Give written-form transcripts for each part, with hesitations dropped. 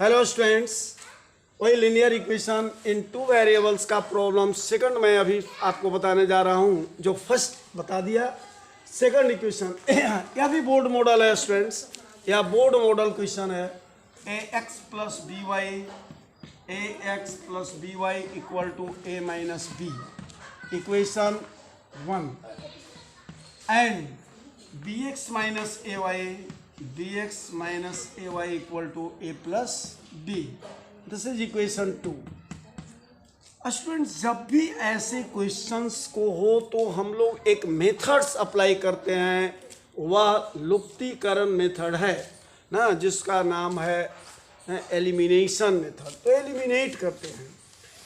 Hello students, वही linear equation in two variables का problem second मैं अभी आपको बताने जा रहा हूँ। जो फर्स्ट बता दिया सेकंड इक्वेशन यह भी बोर्ड मॉडल है स्टूडेंट्स, यह बोर्ड मॉडल क्वेश्चन है। A X plus B Y equal to A minus B, equation 1 and B X minus A Y equal to A plus B, this is equation 2। Students, जब भी ऐसे questions को हो तो हम लोग एक मेथड्स अप्लाई करते हैं, वह लुप्तीकरण मेथड है ना, जिसका नाम है एलिमिनेशन मेथड। तो एलिमिनेट करते हैं,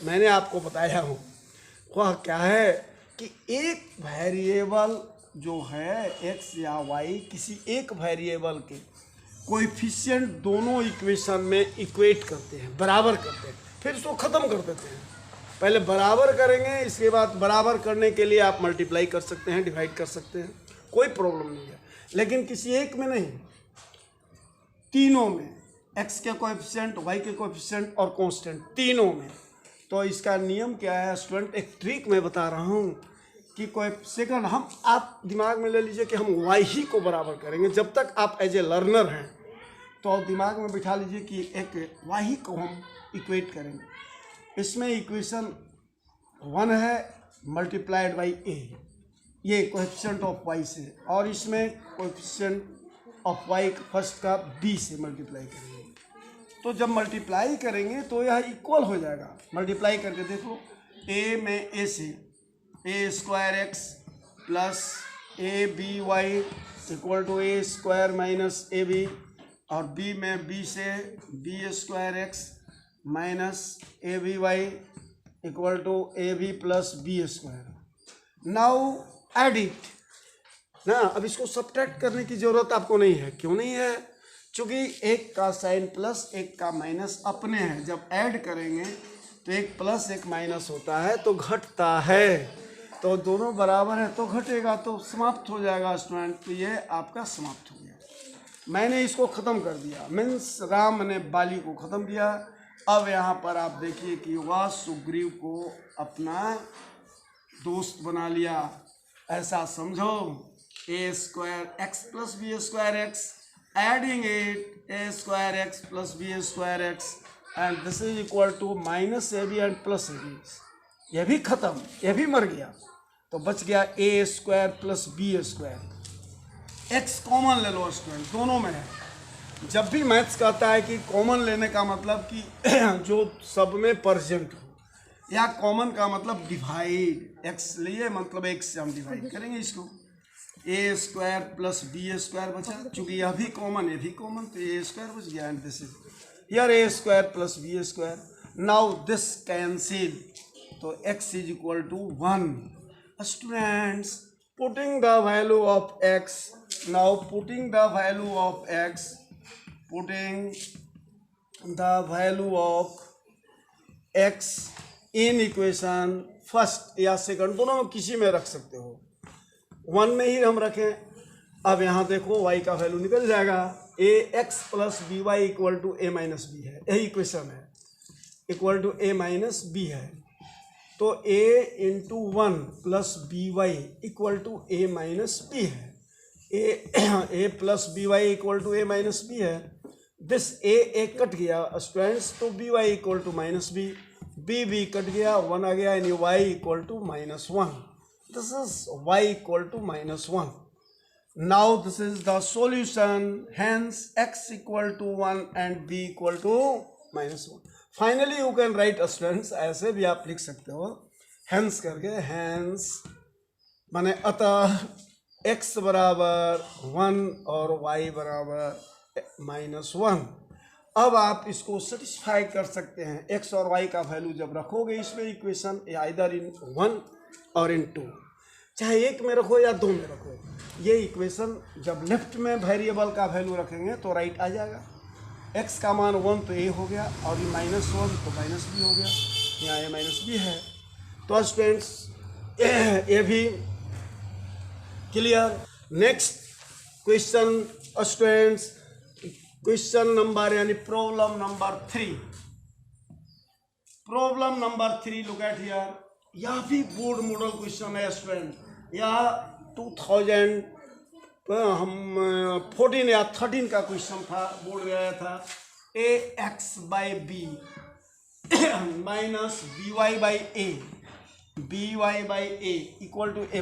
मैंने आपको बताया हूँ वह क्या है कि एक वेरिएबल जो है एक्स या वाई, किसी एक वेरिएबल के कोएफिशिएंट दोनों इक्वेशन में इक्वेट करते हैं, बराबर करते हैं, फिर उसको ख़त्म कर देते हैं। पहले बराबर करेंगे, इसके बाद बराबर करने के लिए आप मल्टीप्लाई कर सकते हैं, डिवाइड कर सकते हैं, कोई प्रॉब्लम नहीं है। लेकिन किसी एक में नहीं, तीनों में, एक्स के कोएफिशिएंट, वाई के कोएफिशिएंट और कांस्टेंट, तीनों में। तो इसका नियम क्या है स्टूडेंट, एक ट्रिक मैं बता रहा हूँ कि सेकंड हम आप दिमाग में ले लीजिए कि हम वाई ही को बराबर करेंगे। जब तक आप एज ए लर्नर हैं तो दिमाग में बिठा लीजिए कि एक वाई को हम इक्वेट करेंगे। इसमें इक्वेशन 1 है मल्टीप्लाइड बाई ए, ये कोएफिशिएंट ऑफ वाई से, और इसमें कोएफिशिएंट ऑफ वाई फर्स्ट का बी से मल्टीप्लाई करेंगे। तो जब मल्टीप्लाई करेंगे तो यह इक्वल हो जाएगा। मल्टीप्लाई करके देखो, ए में ए से A square X plus A B Y equal to A square minus A B, और बी में बी से B square X minus A B Y equal to A B plus B square. Now add it ना। अब इसको subtract करने की ज़रूरत आपको नहीं है। क्यों नहीं है? चूँकि एक का साइन प्लस एक का माइनस अपने हैं, जब ऐड करेंगे तो एक प्लस एक माइनस होता है तो घटता है, तो दोनों बराबर है तो घटेगा, तो समाप्त हो जाएगा स्टूडेंट। तो ये आपका समाप्त हो गया। मैंने इसको ख़त्म कर दिया, मीन्स राम ने बाली को ख़त्म किया। अब यहाँ पर आप देखिए कि वह सुग्रीव को अपना दोस्त बना लिया। ऐसा समझो, A square X plus B square X, adding it A square X plus B square X, and this is equal to minus A B and plus A B. यह भी ख़त्म, यह भी मर गया, तो बच गया A square plus B square. X common ले लो स्टूडेंट, दोनों में है। जब भी मैथ्स कहता है कि कॉमन लेने का मतलब कि जो सब में प्रेजेंट हो, या कॉमन का मतलब डिवाइड, एक्स लिए मतलब एक्स से हम डिवाइड करेंगे इसको। ए स्क्वायर प्लस बी स्क्वायर बचा, चूँकि यह भी कॉमन, ये भी कॉमन, तो ए स्क्वायर बच गया, and this is here a square plus B square. Now this cancel, तो x is equal to 1। Students, putting the value of x, now putting the value of x, putting the value of x in equation first या second, दोनों में किसी में रख सकते हो। 1 में ही हम रखें। अब यहाँ देखो y का वैल्यू निकल जाएगा, A X plus B Y equal to A minus B है, यही इक्वेशन है, equal to A minus B है। तो a into 1 plus B Y equal to A minus B है। A plus B Y equal to A minus B है। This A cut गया students, तो B Y equal to minus B, B cut गया, 1 आ गया, यानी Y equal to minus 1। This is y equal to minus 1। Now this is the solution, hence x equal to 1 and b equal to minus 1। Finally you can write students, ऐसे भी आप लिख सकते हो हैंस करके, हैंस माने अतः x बराबर 1 और y बराबर माइनस 1। अब आप इसको सेटिस्फाई कर सकते हैं। x और y का वैल्यू जब रखोगे इसमें इक्वेशन, या इधर इन 1 और इन 2, चाहे एक में रखो या 2 में रखो, ये इक्वेशन जब लेफ्ट में वेरिएबल का वैल्यू रखेंगे तो राइट आ जाएगा। x का मान 1 तो a हो गया, और ये माइनस 1 तो माइनस b हो गया, यहाँ ये माइनस b है। तो स्टूडेंट्स ये भी clear. Next question students, question number यानी problem number 3। Problem number 3, look at here. यह भी बोर्ड मॉडल क्वेश्चन है स्टूडेंट। यह 2014 या 13 का क्वेश्चन था, बोर्ड में आया था। A X by B minus B Y by A equal to A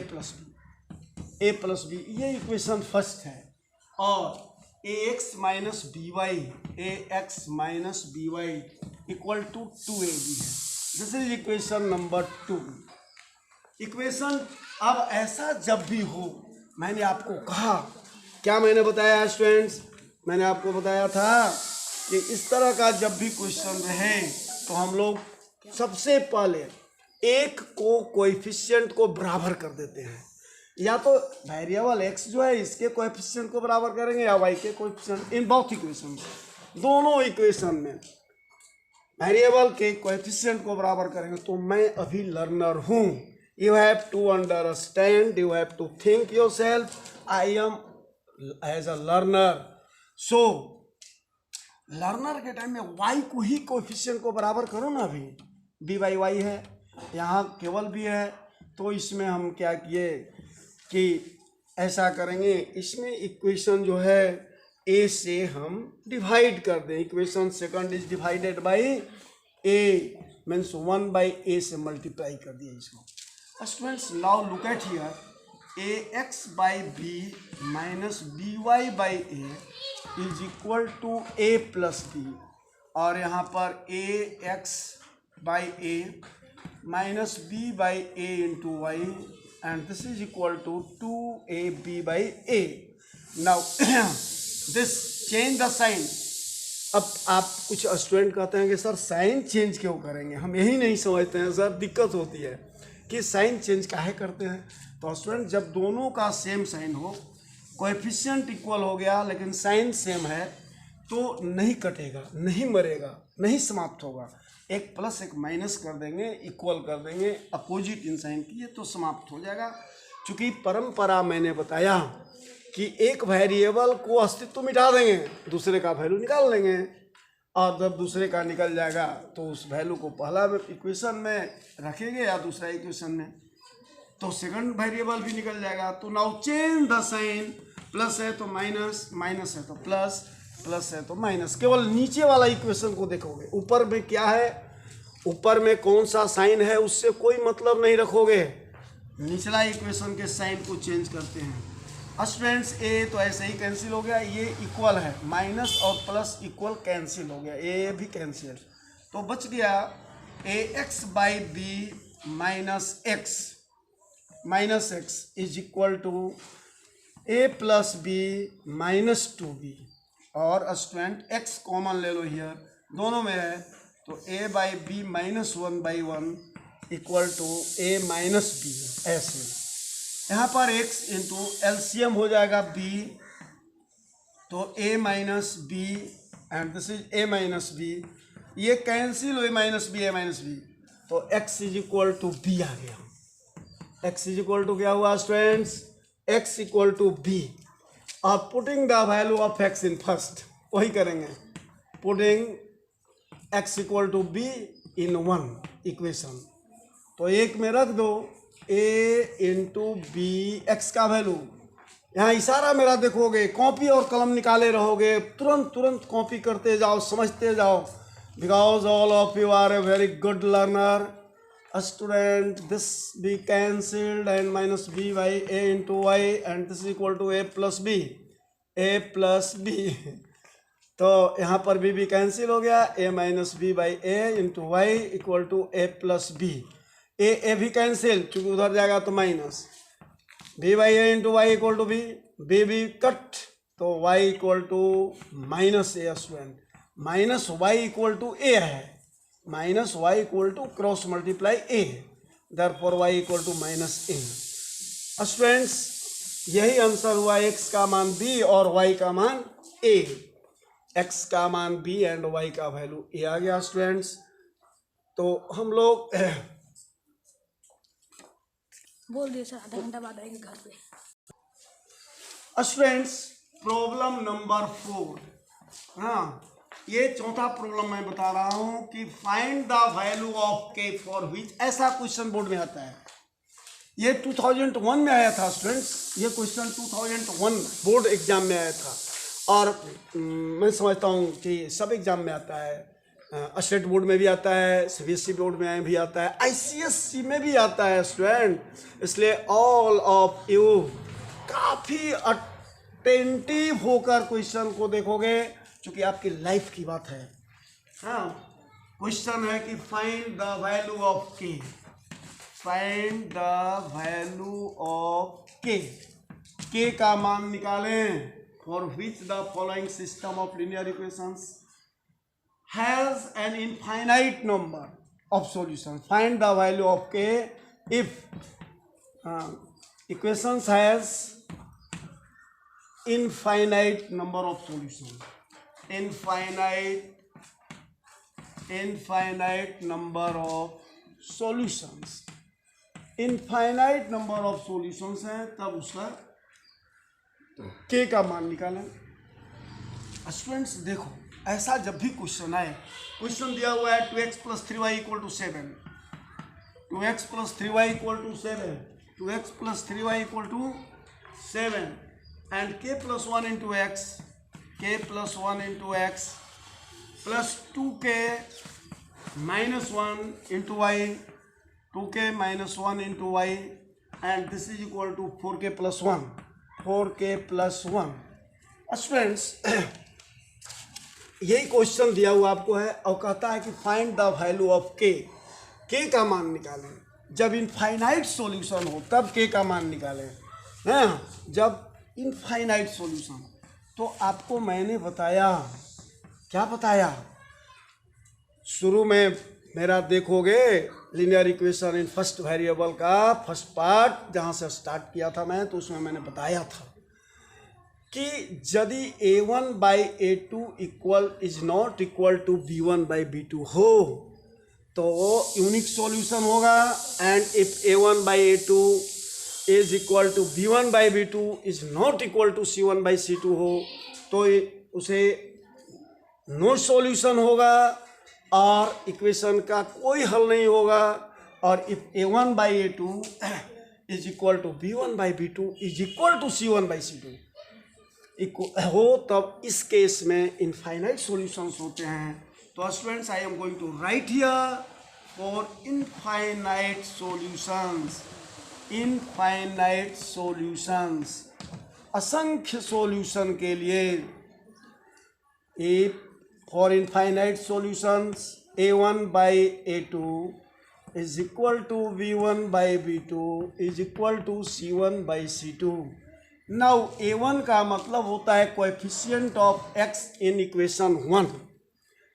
plus B, ये इक्वेशन फर्स्ट है। और A X minus B Y equal to 2ab है। This is equation number 2। Equation अब ऐसा जब भी हो, मैंने आपको कहा, क्या मैंने बताया स्टूडेंट्स? मैंने आपको बताया था कि इस तरह का जब भी क्वेश्चन रहे तो हम लोग सबसे पहले एक को कोएफिशिएंट को बराबर कर देते हैं। या तो वेरिएबल x जो है इसके कोएफिशिएंट को बराबर करेंगे या y के कोएफिशिएंट। इन बोथ इक्वेशन, दोनों इक्वेशन में वेरिएबल के कोएफिशिएंट को बराबर करेंगे। तो मैं अभी लर्नर हूँ, you have to understand, you have to think yourself, I am as a learner. So learner के टाइम में y को ही कोएफिशिएंट को बराबर करो ना। अभी b बाई वाई है, यहाँ केवल भी है, तो इसमें हम क्या किए कि ऐसा करेंगे, इसमें इक्वेशन जो है a से हम डिवाइड कर दें। Equation second is divided by a means 1 by a से मल्टीप्लाई कर दिया इसको। Students now look at here, A X by B minus B Y by A is equal to A plus B, और यहाँ पर A X by A minus B by A into Y and this is equal to 2ab by A. Now this change the sign. अब आप कुछ student कहते हैं कि sir sign change क्यों करेंगे, हम यही नहीं समझते हैं सर, दिक्कत होती है कि साइन चेंज काहे करते हैं। तो स्टूडेंट जब दोनों का सेम साइन हो, कोएफिशिएंट इक्वल हो गया लेकिन साइन सेम है, तो नहीं कटेगा, नहीं मरेगा, नहीं समाप्त होगा। एक प्लस एक माइनस कर देंगे, इक्वल कर देंगे, अपोजिट इन साइन किए तो समाप्त हो जाएगा। चूँकि परंपरा मैंने बताया कि एक वेरिएबल को अस्तित्व मिटा देंगे, दूसरे का वैल्यू निकाल लेंगे, और जब दूसरे का निकल जाएगा तो उस वैल्यू को पहला इक्वेशन में रखेंगे या दूसरा इक्वेशन में, तो सेकंड वेरिएबल भी निकल जाएगा। तो now change the sign, plus है तो माइनस, माइनस है तो प्लस, प्लस है तो माइनस। केवल नीचे वाला इक्वेशन को देखोगे, ऊपर में क्या है, ऊपर में कौन सा साइन है उससे कोई मतलब नहीं रखोगे, निचला इक्वेशन के साइन को चेंज करते हैं। स्टूडेंट्स ए तो ऐसे ही कैंसिल हो गया, ये इक्वल है, माइनस और प्लस इक्वल कैंसिल हो गया, ए भी कैंसिल, तो बच गया A X by B minus X is equal to A plus B minus 2b। और स्टूडेंट x कॉमन ले लो हियर, दोनों में है, तो a by B minus 1 by 1 equal to a minus b. ऐसे यहाँ पर x इंटू एलसीएम हो जाएगा b, तो a minus b and this is a minus b, ये कैंसिल हुए माइनस बी तो x is equal to b आ गया। x इज इक्वल टू क्या हुआ students, x equal to b। और putting the value of x in first, वही करेंगे, putting x equal to b in one equation, तो एक में रख दो a इंटू बी, एक्स का वैल्यू यहाँ इशारा मेरा देखोगे, कॉपी और कलम निकाले रहोगे, तुरंत कॉपी करते जाओ, समझते जाओ, because all of you are a very good learner. Student this be cancelled and minus B by A into Y and this equal to A plus B, तो यहाँ पर बी कैंसिल हो गया, A minus B by A into Y equal to A plus B, A भी cancel चूँकि उधर जाएगा तो minus, B by A into Y equal to B cut, तो Y equal to minus A. Student minus Y equal to A है, minus Y equal to cross multiply A, therefore Y equal to minus A. Students यही answer हुआ, X का मान b और y का मान a, x का मान b एंड y का वैल्यू a आ गया स्टूडेंट्स। तो हम लोग बोल दिए सर, आधा घंटा बाद आएंगे घर पे। स्टूडेंट्स प्रॉब्लम नंबर 4, हाँ, ये चौथा प्रॉब्लम मैं बता रहा हूँ कि फाइंड द वैल्यू ऑफ के फॉर विच, ऐसा क्वेश्चन बोर्ड में आता है। ये 2001 में आया था स्टूडेंट्स, ये क्वेश्चन 2001 बोर्ड एग्जाम में आया था। और मैं समझता हूँ कि सब एग्जाम में आता है, स्टेट बोर्ड में भी आता है, सीबीएसई बोर्ड में भी आता है, आईसीएसई में भी आता है स्टूडेंट। इसलिए ऑल ऑफ यू काफ़ी अटेंटिव होकर क्वेश्चन को देखोगे, क्योंकि आपकी लाइफ की बात है। हाँ, क्वेश्चन है कि find the value of K, find the value of K का मान निकालें। For which the following system of linear equations has an infinite number of solution. Find the value of K if equations has infinite number of solutions, infinite number of solutions, infinite number of solutions है, तब उसका k का मान निकालें। Students देखो, ऐसा जब भी क्वेश्चन आए, क्वेश्चन दिया हुआ है 2x + 3y = 7, 2x + 3y = 7, 2x + 3y = 7 and k + 1 × x, k + 1 × x plus 2k - 1 × y, 2k - 1 × y, and this is equal to 4k + 1, 4k + 1। Students यही क्वेश्चन दिया हुआ आपको है और कहता है कि find the value of K का मान निकालें। जब इनफाइनाइट सॉल्यूशन हो तब के का मान निकालें, हैं? जब इनफाइनाइट सॉल्यूशन, तो आपको मैंने बताया, क्या बताया शुरू में मेरा, देखोगे linear equation in first variable का फर्स्ट पार्ट जहाँ से स्टार्ट किया था मैं, तो उसमें मैंने बताया था कि यदि a1/a2 is not equal to b1/b2 हो तो यूनिक सॉल्यूशन होगा। And if a1/a2 is equal to b1/b2 is not equal to c1/c2 हो तो उसे नो सॉल्यूशन होगा और इक्वेशन का कोई हल नहीं होगा। और if a1/a2 is equal to b1/b2 is equal to c1/c2 हो, तब इस केस में इनफाइनाइट सॉल्यूशंस होते हैं। तो students, I am going to write here for infinite solutions, infinite solutions, असंख्य सॉल्यूशन के लिए। If for infinite solutions a1/a2 is equal to b1/b2 is equal to c1/c2। Now a1 का मतलब होता है coefficient of x in equation 1,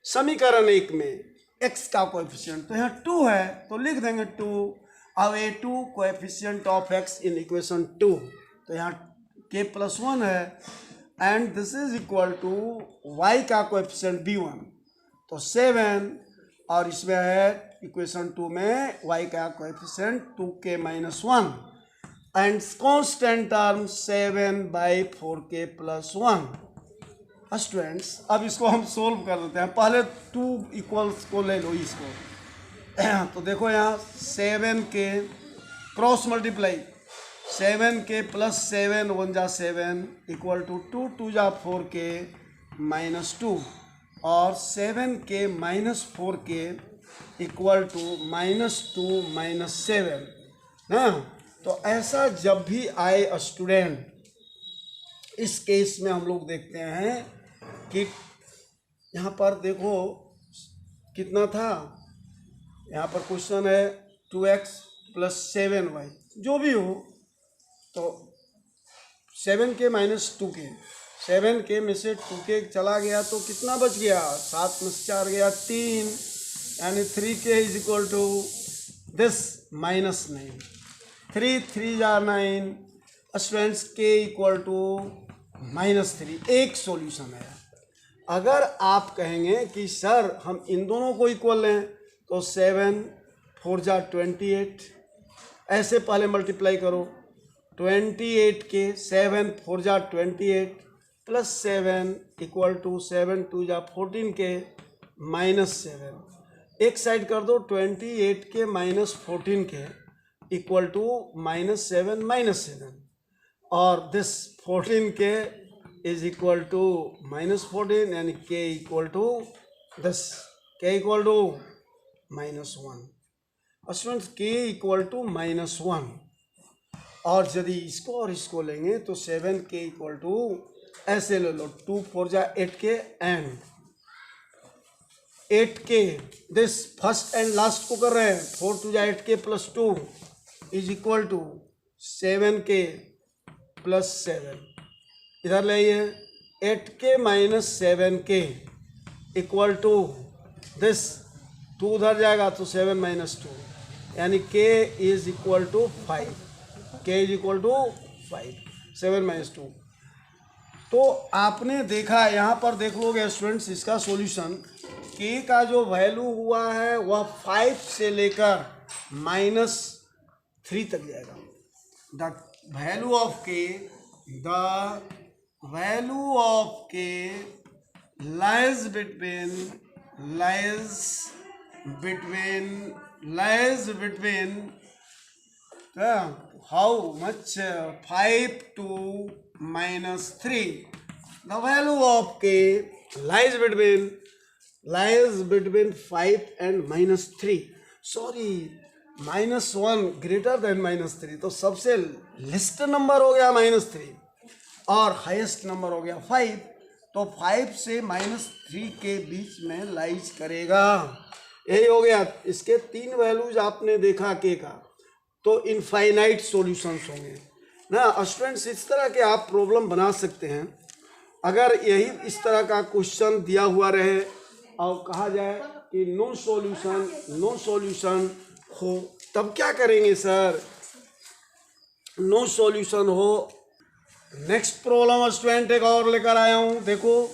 समीकरण 1 में x का कोएफिशिएंट, तो यहाँ 2 है तो लिख देंगे 2। अब a2 coefficient of x in equation 2, तो यहाँ k + 1 है and this is equal to y का कोएफिशिएंट b1, तो 7, और इसमें है इक्वेशन 2 में y का coefficient 2k - 1 and constant term 7/4k + 1। Students, अब इसको हम सोल्व कर देते हैं। पहले 2 इक्वल्स को ले लो इसको, तो देखो यहाँ 7k cross multiply, 7k + 7 1 × 7 equal to 2 2 × 4k -2 और 7k - 4k इक्वल टू -2 - 7। हाँ, तो ऐसा जब भी आए स्टूडेंट, इस केस में हम लोग देखते हैं कि यहाँ पर देखो कितना था, यहाँ पर क्वेश्चन है 2x + 7y, जो भी हो, तो 7k - 2k, 7k में से 2k चला गया तो कितना बच गया, 7 में से 4 गया 3, यानी 3k is equal to this -9, 3 3 × 9। Students, k equal to -3 एक सॉल्यूशन है। अगर आप कहेंगे कि सर हम इन दोनों को इक्वल लें तो 7 4 × 28, ऐसे पहले मल्टीप्लाई करो, 28 के 7 4 × 28 प्लस 7 इक्वल टू 7 2 जा 14 के माइनस 7, एक साइड कर दो 28 के माइनस 14 के इक्वल टू माइनस 7 माइनस 7, और दिस 14 के इज इक्वल टू माइनस 14, यानी के इक्वल टू दिस, के इक्वल टू माइनस 1। स्टूडेंट्स के इक्वल टू माइनस 1, और यदि इसको और इसको लेंगे तो 7 के इक्वल टू ऐसे ले लो 2 4 जा 8 के एंड 8 के, दिस फर्स्ट एंड लास्ट को कर रहे हैं, 4 2 जा 8 के प्लस 2 इज इक्वल टू 7 के प्लस 7, इधर ले आइए 8 के माइनस 7 के इक्वल टू दिस, 2 उधर जाएगा तो 7 माइनस 2, यानी के इज इक्वल टू 5, के इज इक्वल टू 5, 7 माइनस 2। तो आपने देखा, यहाँ पर देख लोगे स्टूडेंट्स इसका सॉल्यूशन, के का जो वैल्यू हुआ है वह 5 से लेकर माइनस 3 तक जाएगा। द वैल्यू ऑफ के, द वैल्यू ऑफ के lies between how much 5 to minus 3, the value of k lies between 5 and minus 3, sorry minus 1 greater than minus 3, तो सबसे लिस्ट नंबर हो गया माइनस 3 और हाईएस्ट नंबर हो गया 5, तो 5 से माइनस 3 के बीच में लाइज करेगा। यही हो गया, इसके 3 वैल्यूज आपने देखा के का, तो इनफाइनाइट सॉल्यूशंस होंगे ना स्टूडेंट्स। इस तरह के आप प्रॉब्लम बना सकते हैं। अगर यही इस तरह का क्वेश्चन दिया हुआ रहे और कहा जाए कि नो सॉल्यूशन हो, तब क्या करेंगे सर? नो सॉल्यूशन हो। नेक्स्ट प्रॉब्लम स्टूडेंट एक और लेकर आया हूँ, देखो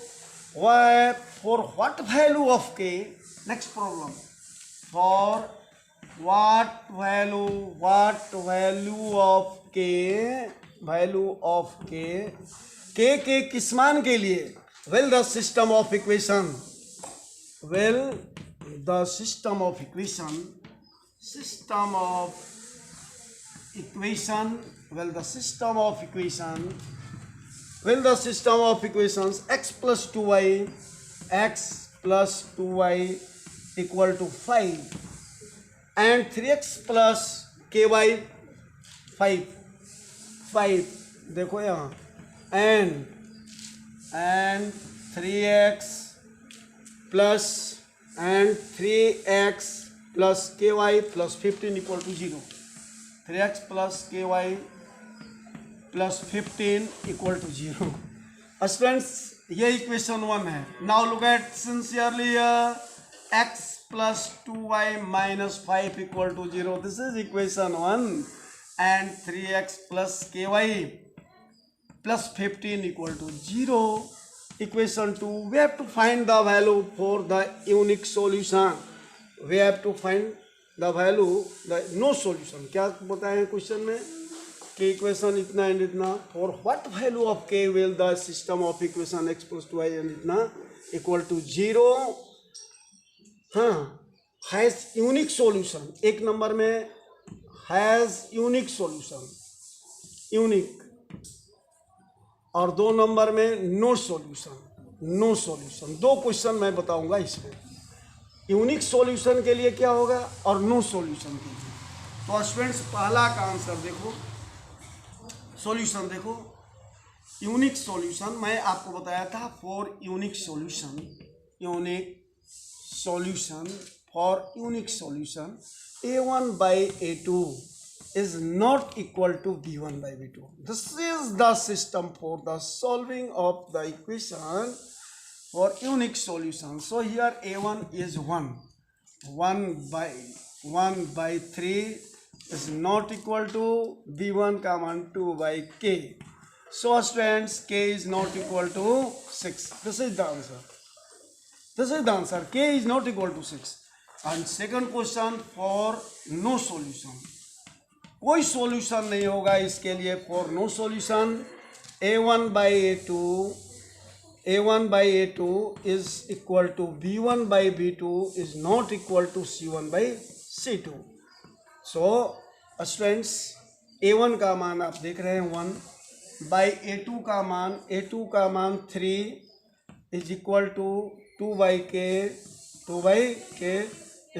वह है फॉर व्हाट वैल्यू ऑफ के, next problem, for what value of k, value of k के किस मान के लिए, will the system of equation will the system of equations x plus 2y equal to 5 and 3x plus ky 5 देखो यहाँ and 3x plus ky plus 15 equal to 0, 3x plus ky plus 15 equal to 0। Students ये equation 1 है। Now look eight sincerely x plus 2y minus 5 equal to 0, this is equation 1, and 3x plus ky plus 15 equal to 0, equation 2। we have to find the value for the unique solution, we have to find the value, the no solution। क्या बताए question में कि equation इतना and इतना, for what value of k will the system of equation x plus 2y and इतना equal to 0, हाँ, has unique solution. एक number में हैज यूनिक सॉल्यूशन, यूनिक, और 2 नंबर में नो सॉल्यूशन। 2 क्वेश्चन मैं बताऊंगा इसमें, यूनिक सॉल्यूशन के लिए क्या होगा और नो सॉल्यूशन के लिए। तो स्टूडेंट्स पहला का आंसर देखो, सॉल्यूशन देखो, यूनिक सॉल्यूशन मैं आपको बताया था for unique solution for unique solution a1 by a2 is not equal to b1 by b2. This is the system for the solving of the equation for unique solution. So here a1 is 1 by 3 is not equal to b1 common 2 by k. So students, k is not equal to 6. This is the answer. K is not equal to 6. And second question for no solution, कोई solution नहीं होगा इसके लिए। For no solution a1 by a2 A1 by A2 is equal to B1 by B2 is not equal to C1 by C2. So students A1 का मान आप देख रहे हैं 1 बाई A2 का मान 3 is equal to 2 by k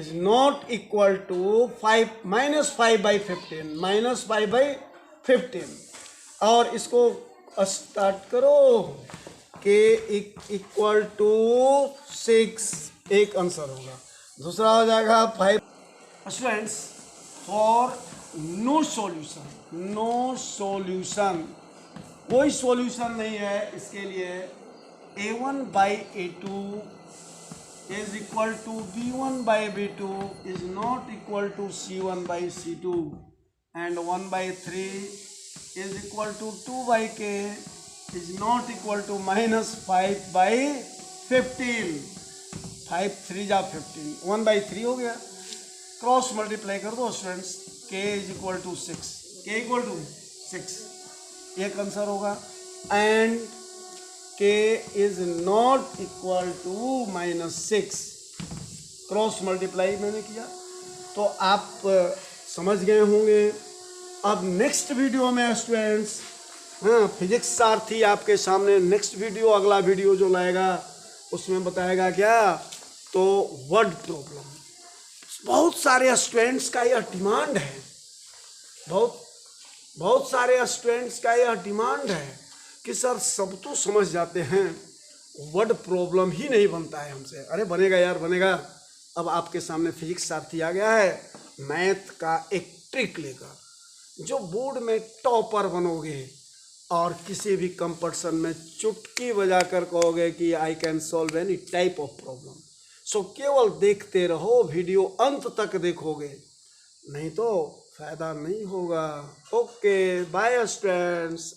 is not equal to 5 minus 5 by 15 और इसको स्टार्ट करो k इक्वल टू 6 एक आंसर होगा, दूसरा हो जाएगा 5. स्टूडेंट्स फॉर नो सॉल्यूशन कोई सॉल्यूशन नहीं है इसके लिए A1 by A2 is equal to B1 by B2 is not equal to C1 by C2 and 1 by 3 is equal to 2 by k is not equal to minus 5 by 15. 5 3 जा 15 1 by 3 हो गया, cross multiply कर दो students, k is equal to 6 k equal to 6 एक answer होगा and k is not equal to minus 6. Cross multiply मैंने किया तो आप समझ गए होंगे. अब नेक्स्ट वीडियो में स्टूडेंट्स फिजिक्स सारथी आपके सामने नेक्स्ट वीडियो अगला वीडियो जो लाएगा उसमें बताएगा क्या, तो वर्ड प्रॉब्लम. बहुत सारे स्टूडेंट्स का यह डिमांड है, बहुत सारे स्टूडेंट्स का यह डिमांड है कि सर सब तो समझ जाते हैं, वर्ड प्रॉब्लम ही नहीं बनता है हमसे. अरे बनेगा यार बनेगा. अब आपके सामने फिजिक्स सारथी आ गया है मैथ का एक ट्रिक लेकर, जो बोर्ड में टॉपर बनोगे और किसी भी कंपटीशन में चुटकी बजा कर कहोगे कि I can solve any type of problem. So केवल देखते रहो, वीडियो अंत तक देखोगे, नहीं तो फायदा नहीं होगा. Okay bye students.